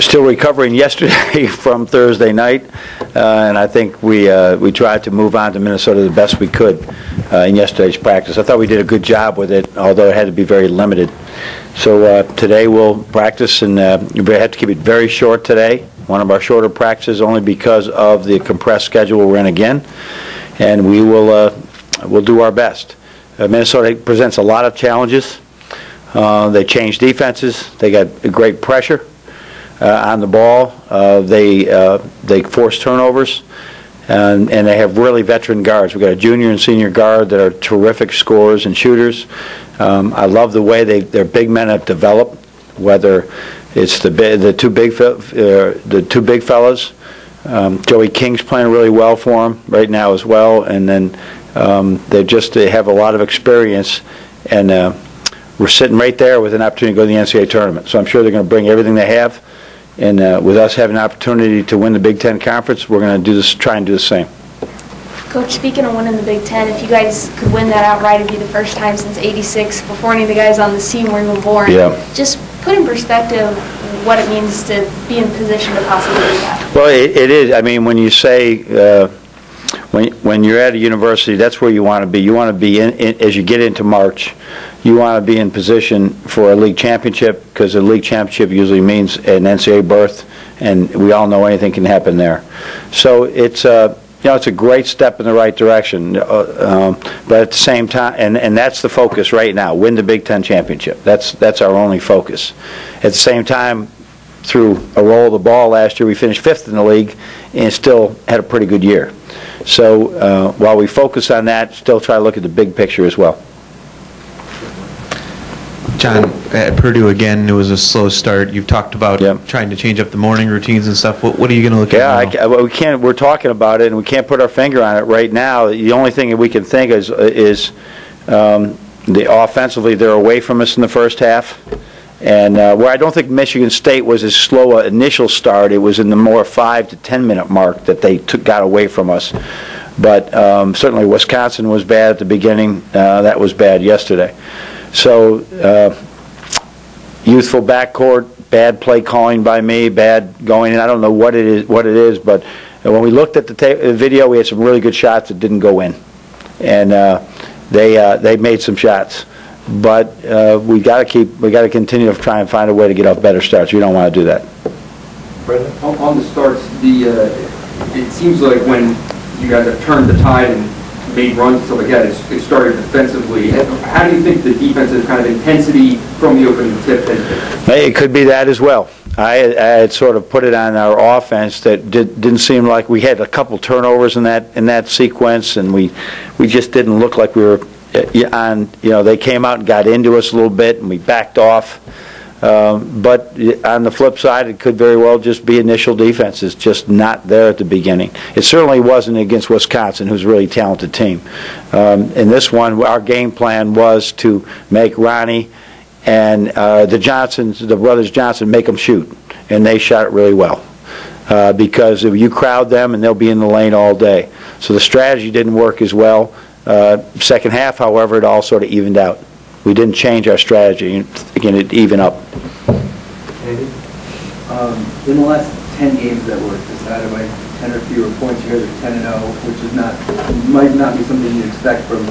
Still recovering yesterday from Thursday night, and I think we tried to move on to Minnesota the best we could in yesterday's practice. I thought we did a good job with it, although it had to be very limited. So today we'll practice, and we had to keep it very short today. One of our shorter practices, only because of the compressed schedule we're in again, and we'll do our best. Minnesota presents a lot of challenges. They changed defenses. They got great pressure on the ball. They force turnovers, and they have really veteran guards. We've got a junior and senior guard that are terrific scorers and shooters. I love the way their big men have developed, whether it's the two big fellas. Joey King's playing really well for them right now as well, and then they have a lot of experience, and we're sitting right there with an opportunity to go to the NCAA tournament. So I'm sure they're going to bring everything they have, and with us having an opportunity to win the Big Ten Conference, we're going to try and do the same. Coach, speaking of winning the Big Ten, if you guys could win that outright, it'd be the first time since '86, before any of the guys on this team were even born. Yeah. Just put in perspective what it means to be in position to possibly do that. Well, it is. I mean, when you say when you're at a university, that's where you want to be. You want to be as you get into March. You want to be in position for a league championship, because a league championship usually means an NCAA berth, and we all know anything can happen there. So it's it's a great step in the right direction, but at the same time, and that's the focus right now: win the Big Ten championship. That's our only focus. At the same time, through a roll of the ball last year, we finished 5th in the league and still had a pretty good year. So while we focus on that, still try to look at the big picture as well. John, at Purdue again, it was a slow start. You've talked about trying to change up the morning routines and stuff. What are you going to look at now? We can't. We're talking about it, and we can't put our finger on it right now. The only thing that we can think is offensively, they're away from us in the first half, and where I don't think Michigan State was as slow an initial start, it was in the more 5 to 10 minute mark that they got away from us. But certainly Wisconsin was bad at the beginning. That was bad yesterday. So, youthful backcourt, bad play calling by me, bad going in. I don't know what it is, but when we looked at the video, we had some really good shots that didn't go in, and they made some shots. But we got to continue to try and find a way to get off better starts. We don't want to do that. Brendan, on the starts, it seems like when you guys have turned the tide and made runs and stuff like that, it started defensively. How do you think the defensive kind of intensity from the opening tip has been? Hey, it could be that as well. I had sort of put it on our offense that didn't seem like we had a couple turnovers in that sequence, and we just didn't look like we were on. They came out and got into us a little bit, and we backed off. But on the flip side, it could very well just be initial defense is just not there at the beginning. It certainly wasn't against Wisconsin, who's a really talented team. In this one, our game plan was to make Ronnie and the brothers Johnson, make them shoot, and they shot it really well. Because if you crowd them, and they'll be in the lane all day. So the strategy didn't work as well. Second half, however, it all sort of evened out. We didn't change our strategy. Again, it evened up. In the last 10 games that were decided by 10 or fewer points, you guys are 10-0, which is might not be something you'd expect from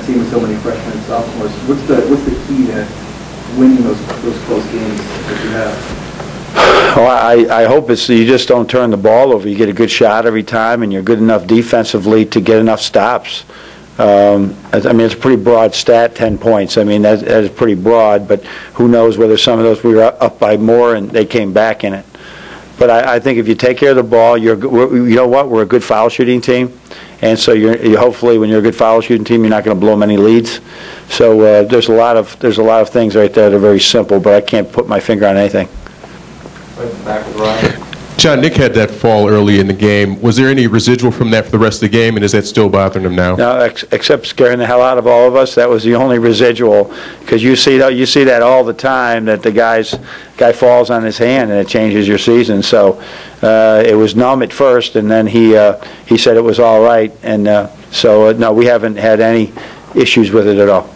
a team with so many freshmen and sophomores. What's the key to winning those close games that you have? Well, I hope it's you just don't turn the ball over. You get a good shot every time, and you're good enough defensively to get enough stops. I mean, it's a pretty broad stat, 10 points. I mean, that is pretty broad, but who knows whether some of those we were up by more and they came back in it. But I think if you take care of the ball, you know what? We're a good foul shooting team, and so you hopefully when you're a good foul shooting team, you're not going to blow many leads. So there's a lot of things right there that are very simple, but I can't put my finger on anything. Right back with Ryan. John, Nick had that fall early in the game. Was there any residual from that for the rest of the game, and is that still bothering him now? No, except scaring the hell out of all of us. That was the only residual, because you see that all the time, that the guy falls on his hand and it changes your season. So it was numb at first, and then he said it was all right, and no, we haven't had any issues with it at all.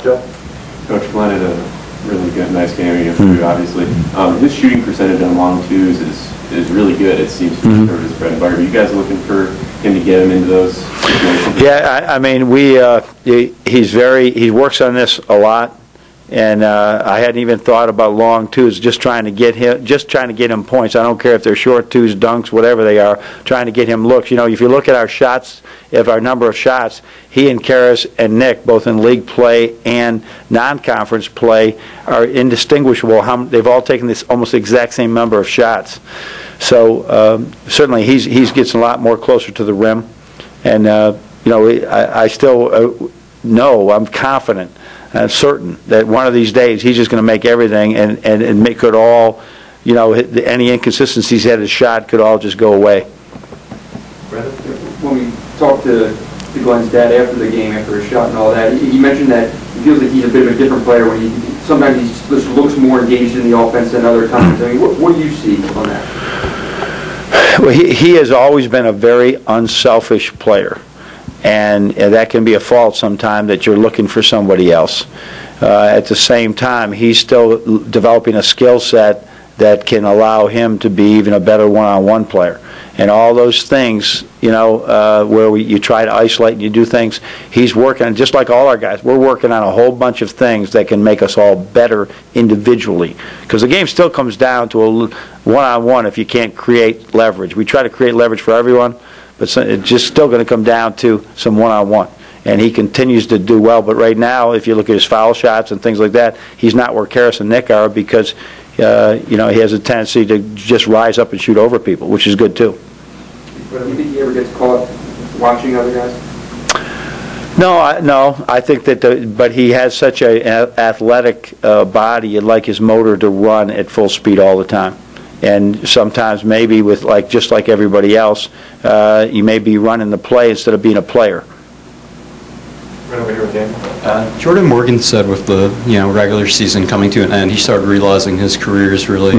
Joe? Coach Glenn had a really good, nice game against you, obviously. His shooting percentage on long twos is really good. It seems to be sort of his bread and butter. Are you guys looking for him to get him into those situations? Yeah, I mean, he works on this a lot. And I hadn't even thought about long twos, just trying to get him points. I don't care if they're short twos, dunks, whatever they are, trying to get him looks. You know, if you look at our shots, our number of shots, he and Karras and Nick, both in league play and non-conference play, are indistinguishable. They've all taken this almost exact same number of shots. So certainly he's getting a lot more closer to the rim. And, you know, I still know, I'm confident, certain that one of these days he's just going to make everything and make it all, you know, any inconsistencies he had his shot could all just go away. When we talked to Glenn's dad after the game, after his shot and all that, he mentioned that he feels like he's a bit of a different player when sometimes he just looks more engaged in the offense than other times. I mean, what do you see on that? Well, he has always been a very unselfish player. And that can be a fault sometimes that you're looking for somebody else. At the same time, he's still developing a skill set that can allow him to be even a better one-on-one player. And all those things, you know, where you try to isolate and you do things, he's working on, just like all our guys, we're working on a whole bunch of things that can make us all better individually. Because the game still comes down to a one-on-one if you can't create leverage. We try to create leverage for everyone, but it's just still going to come down to some one-on-one. And he continues to do well. But right now, if you look at his foul shots and things like that, he's not where Karras and Nick are because, you know, he has a tendency to just rise up and shoot over people, which is good too. Do you think he ever gets caught watching other guys? No, I think that, but he has such an athletic body, you'd like his motor to run at full speed all the time. And sometimes maybe with just like everybody else, you may be running the play instead of being a player. Right over here with Dan. Jordan Morgan said with the regular season coming to an end, he started realizing his career is really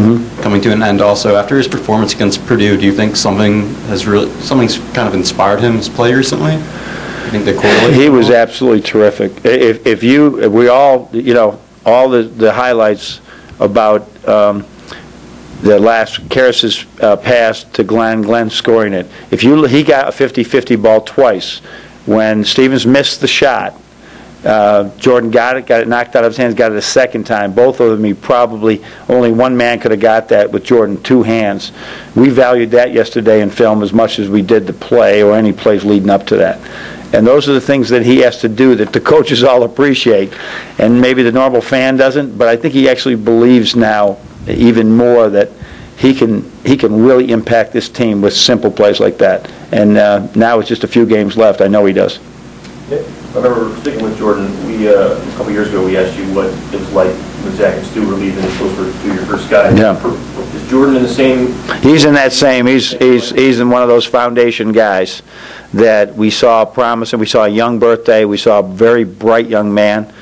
coming to an end. Also, after his performance against Purdue, do you think something's kind of inspired him as play recently? You think they correlate? He was absolutely terrific. If we all, all the highlights about the last Karras' pass to Glenn scoring it. He got a 50-50 ball twice. When Stevens missed the shot, Jordan got it knocked out of his hands, got it a second time. Both of them, probably only one man could have got that with Jordan, two hands. We valued that yesterday in film as much as we did the play or any plays leading up to that. And those are the things that he has to do that the coaches all appreciate. And maybe the normal fan doesn't, but I think he actually believes now even more that he can really impact this team with simple plays like that. And now it's just a few games left. I know he does. I remember sticking with Jordan. A couple years ago, we asked you what it was like when Zach and Stu were leaving and those were two of your first guys. Yeah. Is Jordan in the same? He's in that same. He's in one of those foundation guys that we saw promise, and we saw a young birthday. We saw a very bright young man,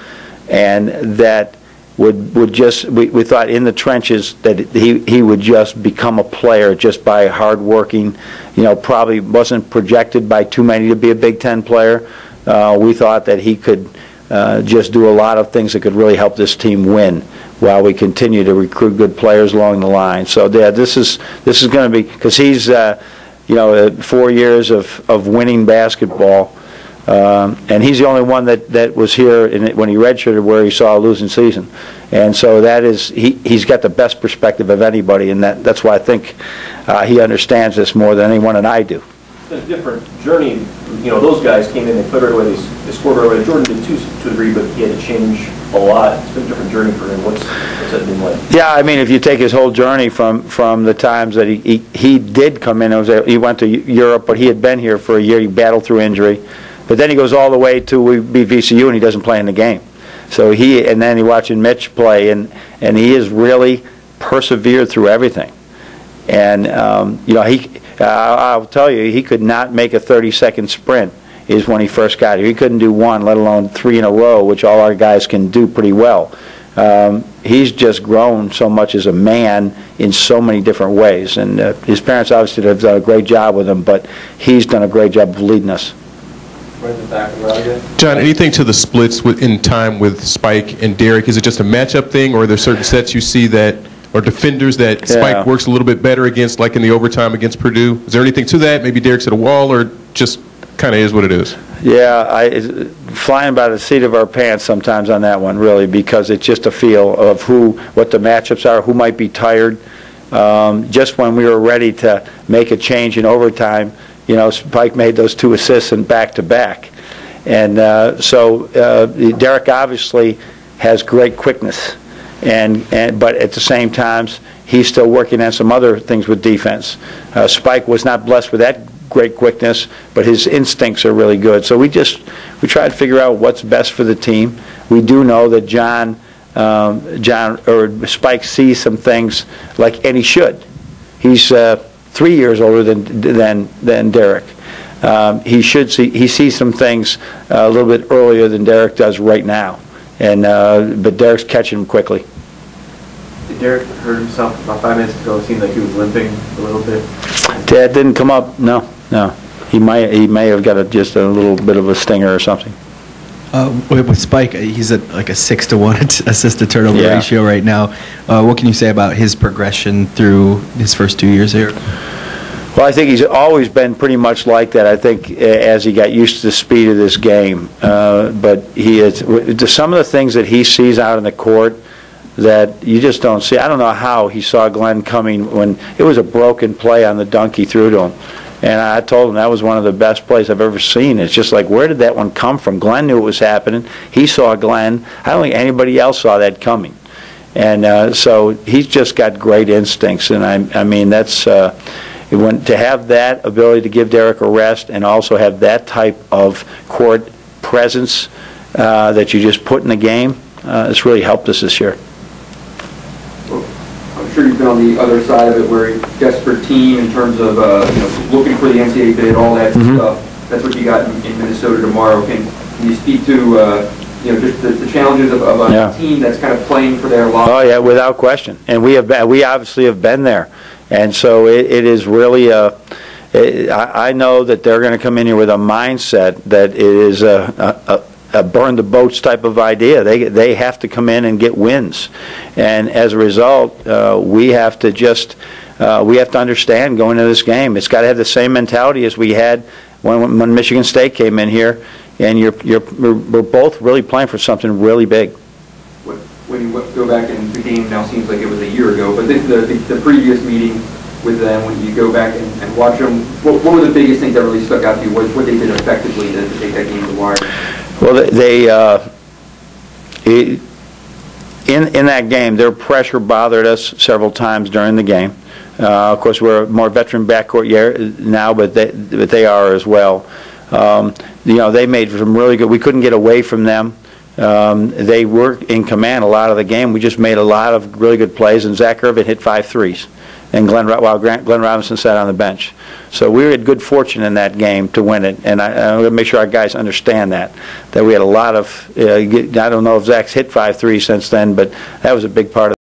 and that would just we thought in the trenches that he would just become a player just by hard working. Probably wasn't projected by too many to be a Big Ten player. We thought that he could just do a lot of things that could really help this team win while we continue to recruit good players along the line. So yeah, this is going to be, because he's 4 years of winning basketball. And he's the only one that was here when he redshirted where he saw a losing season. And so that is, he's got the best perspective of anybody, and that's why I think he understands this more than anyone and I do. It's a different journey. Those guys came in, they played right away, they scored right away. Jordan did too to a degree, but he had to change a lot. It's been a different journey for him. What's that been like? Yeah, I mean, if you take his whole journey from the times that he did come in, he went to Europe, but he had been here for a year. He battled through injury. But then he goes all the way to VCU and he doesn't play in the game. So and then he watching Mitch play, and he has really persevered through everything. And I'll tell you, he could not make a 30-second sprint. Is when he first got here. He couldn't do one, let alone 3 in a row, which all our guys can do pretty well. He's just grown so much as a man in so many different ways. And his parents obviously have done a great job with him, but he's done a great job of leading us. John, anything to the splits in time with Spike and Derek? Is it just a matchup thing, or are there certain sets you see that or defenders that Spike works a little bit better against, like in the overtime against Purdue? Is there anything to that? Maybe Derek's at a wall, or just kind of is what it is? Yeah, flying by the seat of our pants sometimes on that one, really, because it's just a feel of what the matchups are, who might be tired. Just when we were ready to make a change in overtime, Spike made those 2 assists in back-to-back. And so Derek obviously has great quickness, but at the same time, he's still working on some other things with defense. Spike was not blessed with that great quickness, but his instincts are really good. So we try to figure out what's best for the team. We do know that Spike sees some things and he should. He's 3 years older than Derek. He sees some things a little bit earlier than Derek does right now, but Derek's catching him quickly. Did Derek hurt himself about 5 minutes ago? It seemed like he was limping a little bit. That didn't come up. No. He may have got just a little bit of a stinger or something. With Spike, he's at like a 6-to-1 assist-to-turnover ratio right now. What can you say about his progression through his first 2 years here? Well, I think he's always been pretty much like that. I think as he got used to the speed of this game, but some of the things that he sees out in the court that you just don't see. I don't know how he saw Glenn coming when it was a broken play on the dunk he threw to him. And I told him that was one of the best plays I've ever seen. It's just like, where did that one come from? Glenn knew it was happening. He saw Glenn. I don't think anybody else saw that coming. And so he's just got great instincts. And I mean, that's to have that ability to give Derek a rest and also have that type of court presence that you just put in the game, it's really helped us this year. I'm sure you've been on the other side of it, where a desperate team in terms of looking for the NCAA bid, all that stuff. That's what you got in Minnesota tomorrow. Can you speak to just the challenges of a team that's kind of playing for their lives? Oh yeah, without question. And we obviously have been there, and so it is really I know that they're going to come in here with a mindset that it is a burn the boats type of idea. They have to come in and get wins, and as a result, we have to understand going into this game. It's got to have the same mentality as we had when Michigan State came in here, and we're both really playing for something really big. When you go back and the game now seems like it was a year ago, but the previous meeting with them, when you go back and watch them, what were the biggest things that really stuck out to you? What they did effectively to take that game to the wire? Well, in that game, their pressure bothered us several times during the game. Of course, we're a more veteran backcourt now, but they are as well. They made some really good. We couldn't get away from them. They were in command a lot of the game. We just made a lot of really good plays, and Zach Irvin hit 5 threes. And Glenn Robinson sat on the bench. So we had good fortune in that game to win it, and I'm going to make sure our guys understand that we had a lot of, I don't know if Zach's hit 5 threes since then, but that was a big part of